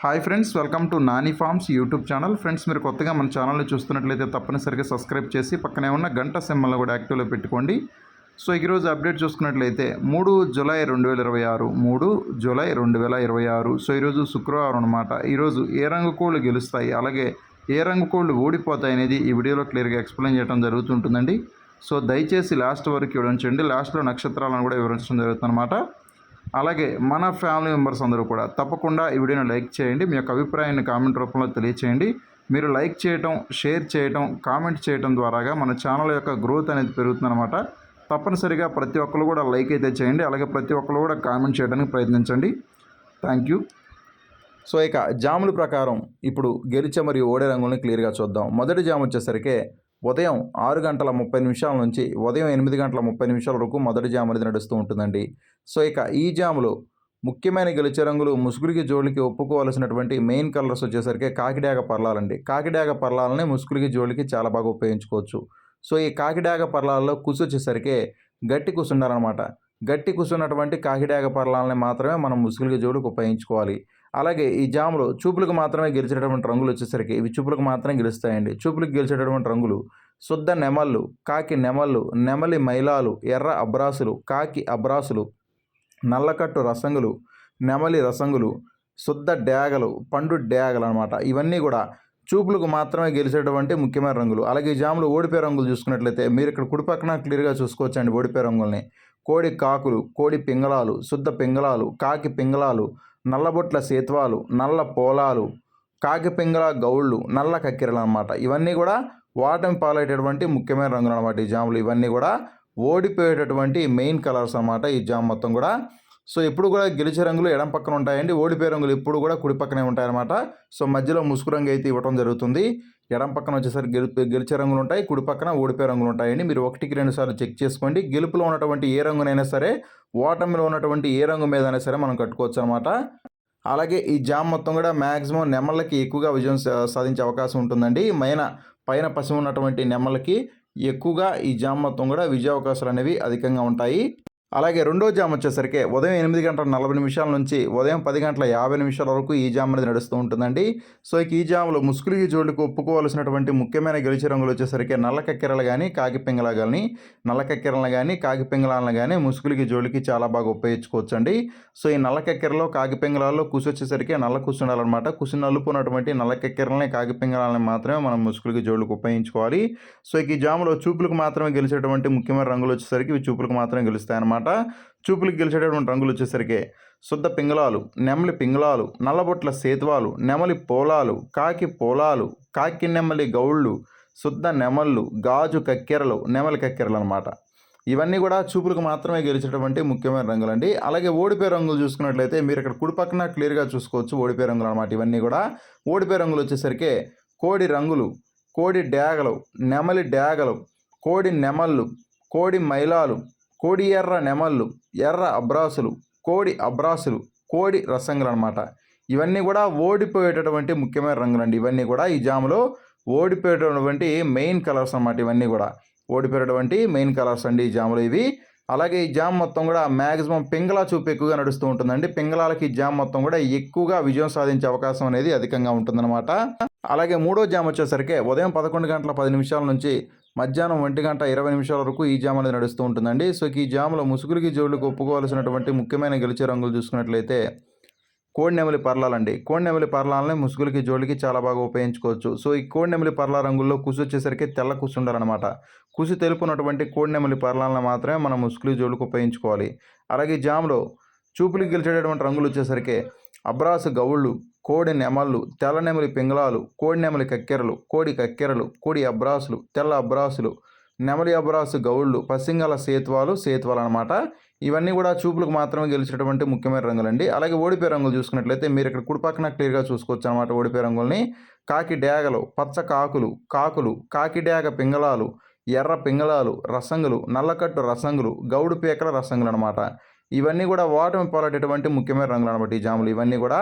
Hi friends, welcome to Nani forms YouTube channel. Friends, మీరు కొత్తగా మన ఛానల్ని చూస్తున్నట్లయితే తప్పనిసరిగా సబ్స్క్రైబ్ చేసి పక్కనే ఉన్న గంట సింబల్ని కూడా యాక్టివ్లో పెట్టుకోండి. సో ఈరోజు అప్డేట్ చూసుకున్నట్లయితే 3 జూలై 2026 3 జూలై 2026. సో ఈరోజు శుక్రవారం అనమాట. ఈరోజు ఏ రంగు కోళ్ళు గెలుస్తాయి, అలాగే ఏ రంగు కోళ్ళు ఓడిపోతాయి అనేది ఈ వీడియోలో క్లియర్గా ఎక్స్ప్లెయిన్ చేయడం జరుగుతుంటుందండి. సో దయచేసి లాస్ట్ వరకు వివరించండి. లాస్ట్లో నక్షత్రాలను కూడా వివరించడం జరుగుతుందన్నమాట. అలాగే మన ఫ్యామిలీ మెంబర్స్ అందరూ కూడా తప్పకుండా ఈ వీడియోని లైక్ చేయండి. మీ యొక్క అభిప్రాయాన్ని కామెంట్ రూపంలో తెలియచేయండి. మీరు లైక్ చేయటం, షేర్ చేయటం, కామెంట్ చేయటం ద్వారాగా మన ఛానల్ యొక్క గ్రోత్ అనేది పెరుగుతుందన్నమాట. తప్పనిసరిగా ప్రతి ఒక్కరు కూడా లైక్ అయితే చేయండి. అలాగే ప్రతి ఒక్కరు కూడా కామెంట్ చేయడానికి ప్రయత్నించండి. Thank you. సో ఇక జాముల ప్రకారం ఇప్పుడు గెలిచే మరియు ఓడే రంగుల్ని క్లియర్గా చూద్దాం. మొదటి జాము వచ్చేసరికి ఉదయం 6:30 నుంచి ఉదయం 8:30 వరకు మొదటి జాము అనేది నడుస్తూ ఉంటుందండి. సో ఇక ఈ జాములో ముఖ్యమైన గెలిచే రంగులు, ముసుగులకి జోళ్ళకి ఒప్పుకోవాల్సినటువంటి మెయిన్ కలర్స్ వచ్చేసరికి కాకిడాగ పర్లాలండి. కాకిడాగ పర్లాలని ముసుగులకి జోళ్ళకి చాలా బాగా ఉపయోగించుకోవచ్చు. సో ఈ కాకిడాగ పర్లాల్లో కుసు వచ్చేసరికి గట్టి కుసు ఉండాలన్నమాట. గట్టి కుసున్నటువంటి కాకిడాగ పర్లాలని మాత్రమే మనం ముసుగులకి జోడికి ఉపయోగించుకోవాలి. అలాగే ఈ జాములో చూపులకు మాత్రమే గెలిచేటటువంటి రంగులు వచ్చేసరికి ఇవి చూపులకు మాత్రమే గెలుస్తాయండి. చూపులకు గెలిచేటటువంటి రంగులు శుద్ధ నెమళ్ళు, కాకి నెమళ్ళు, నెమలి మైలాలు, ఎర్ర అబ్రాసులు, కాకి అబ్రాసులు, నల్లకట్టు రసంగులు, నెమలి రసంగులు, శుద్ధ డ్యాగలు, పండు డ్యాగలు అనమాట. ఇవన్నీ కూడా చూపులకు మాత్రమే గెలిచేటువంటి ముఖ్యమైన రంగులు. అలాగే ఈ జాములు ఓడిపోయే రంగులు చూసుకున్నట్లయితే మీరు ఇక్కడ కుడి పక్కన క్లియర్గా చూసుకోవచ్చండి. ఓడిపోయే రంగుల్ని కోడి కాకులు, కోడి పింగళాలు, శుద్ధ పింగళాలు, కాకి పింగళాలు, నల్లబొట్ల సేత్వాలు, నల్ల పోలాలు, కాకి పింగళ గౌళ్ళు, నల్ల కక్కెరలు అనమాట. ఇవన్నీ కూడా వాటమి పాలయ్యేటటువంటి ముఖ్యమైన రంగులు అనమాట. ఈ జాములు ఇవన్నీ కూడా ఓడిపోయేటటువంటి మెయిన్ కలర్స్ అనమాట. ఈ జామ్ మొత్తం కూడా సో ఎప్పుడు కూడా గెలిచే రంగులు ఎడం పక్కన ఉంటాయండి. ఓడిపోయే రంగులు ఎప్పుడు కూడా కుడి పక్కనే ఉంటాయన్నమాట. సో మధ్యలో ముసుగు రంగు అయితే ఇవ్వడం జరుగుతుంది. ఎడం పక్కన వచ్చేసరికి గెలిచే రంగులు ఉంటాయి, కుడి పక్కన ఓడిపోయే రంగులు ఉంటాయండి. మీరు 1కి 2 సార్లు చెక్ చేసుకోండి. గెలుపులో ఉన్నటువంటి ఏ రంగునైనా సరే, ఓటమిలో ఉన్నటువంటి ఏ రంగు మీదైనా సరే మనం కట్టుకోవచ్చు అనమాట. అలాగే ఈ జామ్ మొత్తం కూడా మ్యాక్సిమం నెమళ్ళకి ఎక్కువగా విజయం సాధించే అవకాశం ఉంటుందండి. పైన పసి ఉన్నటువంటి నెమళ్ళకి ఎక్కువగా ఈ జామ్ మొత్తం కూడా విజయ అవకాశాలు అనేవి అధికంగా ఉంటాయి. అలాగే రెండో జామ్ వచ్చేసరికి ఉదయం 8:40 నుంచి ఉదయం 10:50 వరకు ఈ జామ్ అనేది నడుస్తూ ఉంటుందండి. సో ఈ జాములో ముసుగులకి జోళ్ళకి ఒప్పుకోవాల్సినటువంటి ముఖ్యమైన గెలిచే రంగులు వచ్చేసరికి నల్ల కక్కెరలు కానీ కాకి పింగళ కానీ, నల్ల కక్కెరలను కానీ కాకి పింగళాలను కానీ ముసుగులకి జోళ్ళకి చాలా బాగా ఉపయోగించుకోవచ్చండి. సో ఈ నల్ల కక్కెరలో కాకి పింగళాల్లో కుసు వచ్చేసరికి నల్ల కుసు ఉండాలన్నమాట. కుసు నలుపున్నటువంటి నల్ల కక్కెరలని కాకి పింగళాలని మాత్రమే మనం ముసుగులకి జోళ్ళకి ఉపయోగించుకోవాలి. సో ఈ జాములో చూపులకు మాత్రమే గెలిచేటువంటి ముఖ్యమైన రంగులు వచ్చేసరికి ఇవి చూపులకు మాత్రమే గెలుస్తాయి అన్నమాట. చూపులకు గెలిచేటటువంటి రంగులు వచ్చేసరికి శుద్ధ పింగళాలు, నెమలి పింగళాలు, నల్లబొట్ల సేతువాలు, నెమలి పోలాలు, కాకి పోలాలు, కాకి నెమలి గౌళ్ళు, శుద్ధ నెమళ్ళు, గాజు కక్కెరలు, నెమలి కక్కెరలు అనమాట. ఇవన్నీ కూడా చూపులకు మాత్రమే గెలిచేటటువంటి ముఖ్యమైన రంగులండి. అలాగే ఓడిపోయే రంగులు చూసుకున్నట్లయితే మీరు ఇక్కడ కుడి పక్కన క్లియర్గా చూసుకోవచ్చు. ఓడిపోయే రంగులు అనమాట. ఇవన్నీ కూడా ఓడిపోయే రంగులు వచ్చేసరికి కోడి రంగులు, కోడి డ్యాగలు, నెమలి డ్యాగలు, కోడి నెమళ్ళు, కోడి మైలాలు, కోడి ఎర్ర నెమళ్ళు, ఎర్ర అబ్రాసులు, కోడి అబ్రాసులు, కోడి రసంగులు అనమాట. ఇవన్నీ కూడా ఓడిపోయేటటువంటి ముఖ్యమైన రంగులండి. ఇవన్నీ కూడా ఈ జాములో ఓడిపోయేటటువంటి మెయిన్ కలర్స్ అన్నమాట. ఇవన్నీ కూడా ఓడిపోయేటటువంటి మెయిన్ కలర్స్ అండి ఈ జాములో ఇవి. అలాగే ఈ జామ్ మొత్తం కూడా మ్యాక్సిమం పింగళా చూపు ఎక్కువగా నడుస్తూ ఉంటుందండి. పింగళాలకి ఈ జామ్ మొత్తం కూడా ఎక్కువగా విజయం సాధించే అవకాశం అనేది అధికంగా ఉంటుందన్నమాట. అలాగే మూడో జామ్ వచ్చేసరికి ఉదయం 11:10 నుంచి మధ్యాహ్నం 1:20 వరకు ఈ జామ్ అనేది నడుస్తూ ఉంటుందండి. సో ఈ జాములో ముసుగులకి జోళ్ళకి ఒప్పుకోవాల్సినటువంటి ముఖ్యమైన గెలిచే రంగులు చూసుకున్నట్లయితే కోడి నెమలి పర్లాలండి. కోడి నెమలి పర్లాలని ముసుగులకి జోళ్ళకి చాలా బాగా ఉపయోగించుకోవచ్చు. సో ఈ కోడి నెమలి పర్లా రంగుల్లో కుసు వచ్చేసరికి తెల్ల కుసు ఉండాలన్నమాట. కుసు తెలుపు ఉన్నటువంటి కోడి నెమలి పర్లాలను మాత్రమే మనం ముసుగులకి జోళ్ళకి ఉపయోగించుకోవాలి. అలాగే జాములో చూపులకు గెలిచేటటువంటి రంగులు వచ్చేసరికి అబ్రాసు గౌళ్ళు, కోడి నెమళ్ళు, తెల్ల నెమలి పింగళాలు, కోడి నెమలి కక్కెరలు, కోడి కక్కెరలు, కోడి అబ్రాసులు, తెల్ల అబ్రాసులు, నెమలి అబ్రాసు గౌళ్ళు, పసింగల సేతువాలు అనమాట. ఇవన్నీ కూడా చూపులకు మాత్రమే గెలిచేటటువంటి ముఖ్యమైన రంగులండి. అలాగే ఓడిపోయే రంగులు చూసుకున్నట్లయితే మీరు ఇక్కడ కుడి పక్కన క్లియర్గా చూసుకోవచ్చు అనమాట. ఓడిపోయే రంగుల్ని కాకి డ్యాగలు, పచ్చ కాకులు, కాకి డ్యాగ పింగళాలు, ఎర్ర పింగళాలు, రసంగులు, నల్లకట్టు రసంగులు, గౌడు పీకల రసంగులు అనమాట. ఇవన్నీ కూడా ఓటమి పాలటటువంటి ముఖ్యమైన రంగులు అనమాట. ఈ జాములు ఇవన్నీ కూడా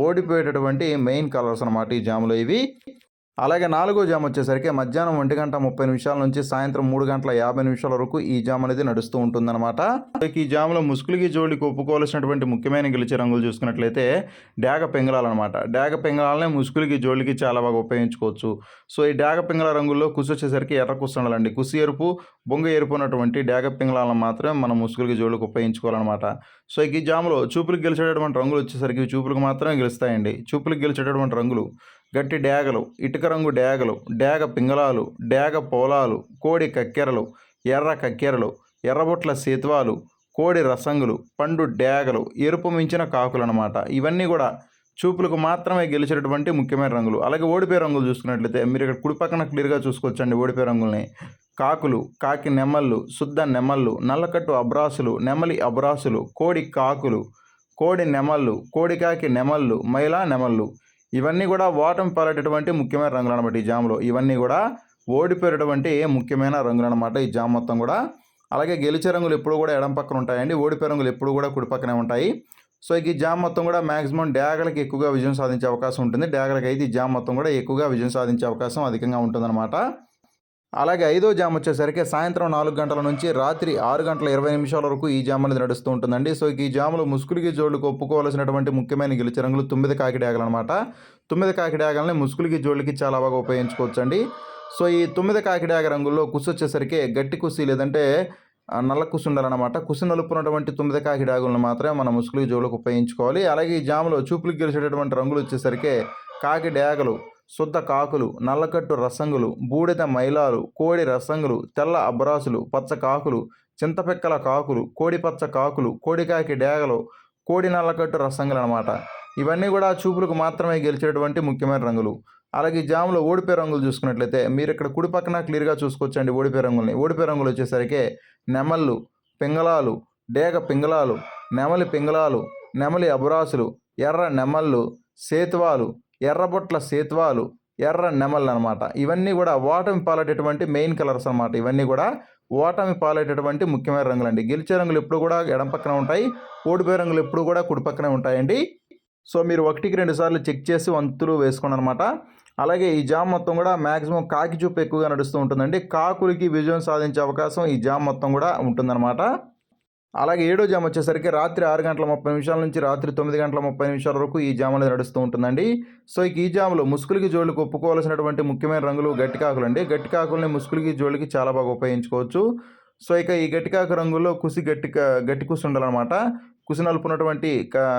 ఓడిపోయేటటువంటి మెయిన్ కలర్స్ అనమాట. ఈ జాములు ఇవి. అలాగే నాలుగో జామ్ వచ్చేసరికి మధ్యాహ్నం 1:30 నుంచి సాయంత్రం 3:50 వరకు ఈ జామ్ అనేది నడుస్తూ ఉంటుందన్నమాట. ఈ జామ్లో ముసుగులకి జోడికి ఒప్పుకోవాల్సినటువంటి ముఖ్యమైన గెలిచే రంగులు చూసుకున్నట్లయితే డాగ పింగళాలన్నమాట. డాగ పింగళాలనే ముసుగులకి జోడికి చాలా బాగా ఉపయోగించుకోవచ్చు. సో ఈ డాగ పింగళ రంగుల్లో కుసి వచ్చేసరికి ఎర్ర కుసి ఉండాలండి. కుసి ఎరుపు, బొంగ ఎరుపు ఉన్నటువంటి డాగ పింగళాలను మాత్రమే మనం ముసుగులకి జోడికి ఉపయోగించుకోవాలన్నమాట. సో ఈ జామ్లో చూపులకు గెలిచేటటువంటి రంగులు వచ్చేసరికి చూపులకు మాత్రమే గెలుస్తాయండి. చూపులకు గెలిచేటటువంటి రంగులు గట్టి డేగలు, ఇటుక రంగు డేగలు, డేగ పింగళాలు, డేగ పోలాలు, కోడి కక్కెరలు, ఎర్ర కక్కెరలు, ఎర్రబొట్ల సేతువాలు, కోడి రసంగులు, పండు డేగలు, ఎరుపు మించిన కాకులు అనమాట. ఇవన్నీ కూడా చూపులకు మాత్రమే గెలిచేటటువంటి ముఖ్యమైన రంగులు. అలాగే ఓడిపోయే రంగులు చూసుకున్నట్లయితే మీరు ఇక్కడ కుడి పక్కన క్లియర్గా చూసుకోవచ్చండి ఓడిపోయే రంగుల్ని. కాకులు, కాకి నెమళ్ళు, శుద్ధ నెమళ్ళు, నల్లకట్టు అబ్రాసులు, నెమలి అబ్రాసులు, కోడి కాకులు, కోడి నెమళ్ళు, కోడి కాకి నెమళ్ళు, మైలా నెమళ్ళు. ఇవన్నీ కూడా ఓటమి పాలేటటువంటి ముఖ్యమైన రంగులు అనమాట ఈ జామ్లో. ఇవన్నీ కూడా ఓడిపోయేటటువంటి ముఖ్యమైన రంగులు అనమాట ఈ జామ్ మొత్తం కూడా. అలాగే గెలిచే రంగులు ఎప్పుడు కూడా ఎడం పక్కన ఉంటాయండి. ఓడిపోయే రంగులు ఎప్పుడు కూడా కుడి పక్కనే ఉంటాయి. సో ఈ జామ్ మొత్తం కూడా మ్యాక్సిమం డ్యాగలకి ఎక్కువగా విజయం సాధించే అవకాశం ఉంటుంది. డ్యాగలకి అయితే ఈ జామ్ మొత్తం కూడా ఎక్కువగా విజయం సాధించే అవకాశం అధికంగా ఉంటుందన్నమాట. అలాగే ఐదో జామ్ వచ్చేసరికి సాయంత్రం 4 గంటల నుంచి రాత్రి 6:20 వరకు ఈ జామ్ అనేది నడుస్తూ ఉంటుందండి. సో ఈ జామ్లో ముసుగులకి జోళ్ళకి ఒప్పుకోవాల్సినటువంటి ముఖ్యమైన గెలిచే రంగులు 9 కాకి డ్యాగలు అనమాట. 9 కాకి డ్యాగల్ని ముసుగులకి జోళ్ళకి చాలా బాగా ఉపయోగించుకోవచ్చండి. సో ఈ 9 కాకి డ్యాగ రంగుల్లో కుసి వచ్చేసరికి గట్టి కుసి లేదంటే నల్ల కుసి ఉండాలన్నమాట. కుసి నలుపున్నటువంటి 9 కాకి డ్యాగులను మాత్రమే మనం ముసుగులకి జోళ్ళకి ఉపయోగించుకోవాలి. అలాగే ఈ జామ్లో చూపులకు గెలిచేటటువంటి రంగులు వచ్చేసరికి కాకి డ్యాగలు, శుద్ధ కాకులు, నల్లకట్టు రసంగులు, బూడిద మైలాలు, కోడి రసంగులు, తెల్ల అబ్రాసులు, పచ్చ కాకులు, చింతపెక్కల కాకులు, కోడి పచ్చ కాకులు, కోడికాకి డేగలు, కోడి నల్లకట్టు రసంగులు అనమాట. ఇవన్నీ కూడా చూపులకు మాత్రమే గెలిచేటువంటి ముఖ్యమైన రంగులు. అలాగే ఈ జామ్లో ఓడిపోయే రంగులు చూసుకున్నట్లయితే మీరు ఇక్కడ కుడి పక్కన క్లియర్గా చూసుకోవచ్చండి ఓడిపోయే రంగుల్ని. ఓడిపోయే రంగులు వచ్చేసరికి నెమళ్ళు, పింగళాలు, డేగ పింగళాలు, నెమలి పింగళాలు, నెమలి అబ్రాసులు, ఎర్ర నెమళ్ళు, సేతువాలు, ఎర్రబొట్ల సేతువాలు, ఎర్ర నెమళ్ళు అనమాట. ఇవన్నీ కూడా ఓటమి పాలేటటువంటి మెయిన్ కలర్స్ అనమాట. ఇవన్నీ కూడా ఓటమి పాలేటటువంటి ముఖ్యమైన రంగులండి. గెలిచే రంగులు ఎప్పుడు కూడా ఎడం పక్కన ఉంటాయి. ఓడిపోయే రంగులు ఎప్పుడు కూడా కుడి పక్కనే ఉంటాయండి. సో మీరు 1కి 2 సార్లు చెక్ చేసి వంతులు వేసుకోండి అనమాట. అలాగే ఈ జామ్ మొత్తం కూడా మ్యాక్సిమం కాకి చూపు ఎక్కువగా నడుస్తూ ఉంటుందండి. కాకులకి విజయం సాధించే అవకాశం ఈ జామ్ మొత్తం కూడా ఉంటుందన్నమాట. అలాగే ఏడో జామ్ వచ్చేసరికి రాత్రి 6:30 నుంచి రాత్రి 9:30 వరకు ఈ జామ్ అనేది నడుస్తూ ఉంటుందండి. సో ఈ జామ్లో ముసుగులకి జోళ్ళకి ఒప్పుకోవాల్సినటువంటి ముఖ్యమైన రంగులు గట్టి కాకులు అండి. గట్టి కాకుల్ని ముసుగులకి జోళ్ళకి చాలా బాగా ఉపయోగించుకోవచ్చు. సో ఈ గట్టి కాకు రంగుల్లో కుసి గట్టి కుసి ఉండాలన్నమాట. కుసి నలుపున్నటువంటి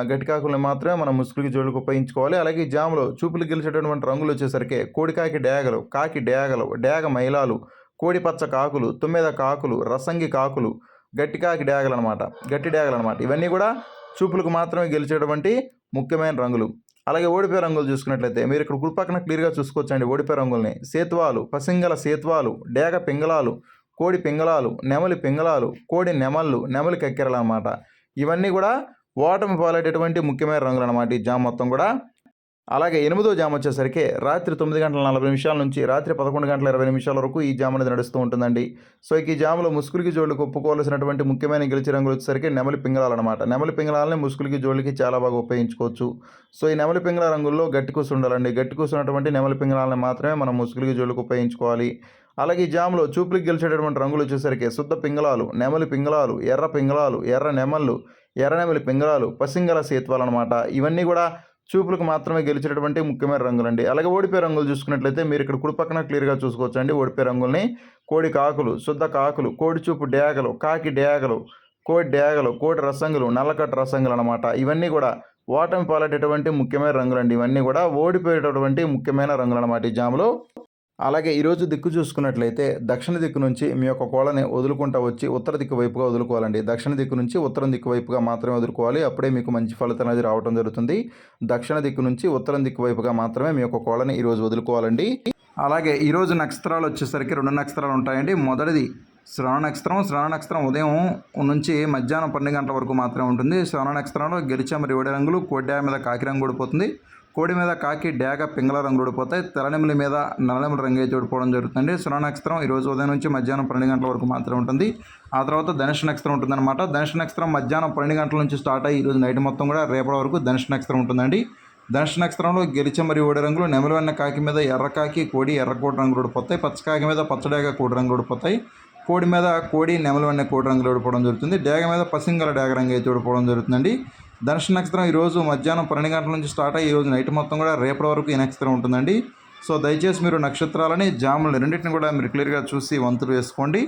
గట్టి కాకుల్ని మాత్రమే మనం ముసుగులకి జోళ్ళకి ఉపయోగించుకోవాలి. అలాగే ఈ జామ్లో చూపులు గెలిచేటటువంటి రంగులు వచ్చేసరికి కోడికాకి డేగలు, కాకి డేగలు, డేగ మైలాలు, కోడి పచ్చ కాకులు, తుమ్మెద కాకులు, రసంగి కాకులు, గట్టి కాకి డ్యాగలు అనమాట. గట్టి డ్యాగలు అనమాట. ఇవన్నీ కూడా చూపులకు మాత్రమే గెలిచేటువంటి ముఖ్యమైన రంగులు. అలాగే ఓడిపోయే రంగులు చూసుకున్నట్లయితే మీరు ఇక్కడ కుడి పక్కన క్లియర్గా చూసుకోవచ్చండి ఓడిపోయే రంగుల్ని. సేతువాలు, పసింగల సేతువాలు, డేగ పింగళాలు, కోడి పింగళాలు, నెమలి పింగళాలు, కోడి నెమళ్ళు, నెమలి కక్కెరలు అనమాట. ఇవన్నీ కూడా ఓటమి పాలేటటువంటి ముఖ్యమైన రంగులు అనమాట ఈ జామ్ మొత్తం కూడా. అలాగే 8వ జామ్ వచ్చేసరికి రాత్రి 9:40 నుంచి రాత్రి 11:20 వరకు ఈ జామ్ అనేది నడుస్తూ ఉంటుందండి. సో ఈ జామ్లో ముసుగులకి జోళ్ళకి ఒప్పుకోవాల్సినటువంటి ముఖ్యమైన గెలిచే రంగులు వచ్చేసరికి నెమలి పింగళాలు అనమాట. నెమలి పింగళాలని ముసుగులకి జోళ్ళకి చాలా బాగా ఉపయోగించుకోవచ్చు. సో ఈ నెమలి పింగళ రంగుల్లో గట్టి కూసు ఉండాలండి. గట్టి కూసు ఉన్నటువంటి నెమలి పింగళాలని మాత్రమే మనం ముసుగులకి జోళ్ళకి ఉపయోగించుకోవాలి. అలాగే ఈ జామ్లో చూపులకి గెలిచేటటువంటి రంగులు వచ్చేసరికి శుద్ధ పింగళాలు, నెమలి పింగళాలు, ఎర్ర పింగళాలు, ఎర్ర నెమళ్ళు, ఎర్ర నెమలి పింగళాలు, పసింగల సేతువాలు అనమాట. ఇవన్నీ కూడా చూపులకు మాత్రమే గెలిచేటటువంటి ముఖ్యమైన రంగులండి. అలాగే ఓడిపోయే రంగులు చూసుకున్నట్లయితే మీరు ఇక్కడ కుడి పక్కన క్లియర్గా చూసుకోవచ్చండి ఓడిపోయే రంగుల్ని. కోడి కాకులు, శుద్ధ కాకులు, కోడి చూపు డేగలు, కాకి డేగలు, కోడి డేగలు, కోడి రసంగులు, నల్లకట్టు రసంగులు అనమాట. ఇవన్నీ కూడా ఓటమి పాలేటటువంటి ముఖ్యమైన రంగులండి. ఇవన్నీ కూడా ఓడిపోయేటటువంటి ముఖ్యమైన రంగులు అనమాట ఈ జామ్లో. అలాగే ఈరోజు దిక్కు చూసుకున్నట్లయితే దక్షిణ దిక్కు నుంచి మీ యొక్క కోళ్ళని వదులుకుంటూ వచ్చి ఉత్తర దిక్కు వైపుగా వదులుకోవాలండి. దక్షిణ దిక్కు నుంచి ఉత్తరం దిక్కు వైపుగా మాత్రమే వదులుకోవాలి. అప్పుడే మీకు మంచి ఫలితం అనేది రావడం జరుగుతుంది. దక్షిణ దిక్కు నుంచి ఉత్తరం దిక్కు వైపుగా మాత్రమే మీ యొక్క కోళ్ళని ఈరోజు వదులుకోవాలండి. అలాగే ఈరోజు నక్షత్రాలు వచ్చేసరికి 2 నక్షత్రాలు ఉంటాయండి. మొదటిది శ్రవణ నక్షత్రం. శ్రవణ నక్షత్రం ఉదయం నుంచి మధ్యాహ్నం 12 గంటల వరకు మాత్రమే ఉంటుంది. శ్రవణ నక్షత్రంలో గెలిచామ రేవడి రంగులు, కోడ్డా మీద కాకి రంగు ఊడిపోతుంది. కోడి మీద కాకి డేగ పింగళ రంగు ఊడిపోతాయి. తెల్లనెమలి మీద నల్లనెమలి రంగు అయితే ఊడిపోవడం జరుగుతుంది. శ్రవణ నక్షత్రం ఈరోజు ఉదయం నుంచి మధ్యాహ్నం 12 గంటల వరకు మాత్రమే ఉంటుంది. ఆ తర్వాత ధనుష్ నక్షత్రం ఉంటుందన్నమాట. ధనుష్ నక్షత్రం మధ్యాహ్నం 12 గంటల నుంచి స్టార్ట్ అయ్యి ఈరోజు నైట్ మొత్తం కూడా రేపటి వరకు ధనుష్ నక్షత్రం ఉంటుందండి. ధనుష్ నక్షత్రంలో గెలిచ మరియు ఓడి రంగులు, నెమలివన్న కాకి మీద ఎర్రకాకి కోడి ఎర్రకోటి రంగులు ఓడిపోతాయి. పచ్చకాకి మీద పచ్చడేగ కోడి రంగులు ఓడిపోతాయి. కోడి మీద కోడి నెమలివన్న కోడి రంగులు ఓడిపోవడం జరుగుతుంది. డేగ మీద పసింగల డేగ రంగు అయితే ఓడిపోవడం జరుగుతుందండి. ధనుష్ నక్షత్రం ఈరోజు మధ్యాహ్నం 12 గంటల నుంచి స్టార్ట్ అయ్యి ఈరోజు నైట్ మొత్తం కూడా రేపటి వరకు ఈ నక్షత్రం ఉంటుందండి. సో దయచేసి మీరు నక్షత్రాలని జాములు రెండింటిని కూడా మీరు క్లియర్గా చూసి వంతులు వేసుకోండి.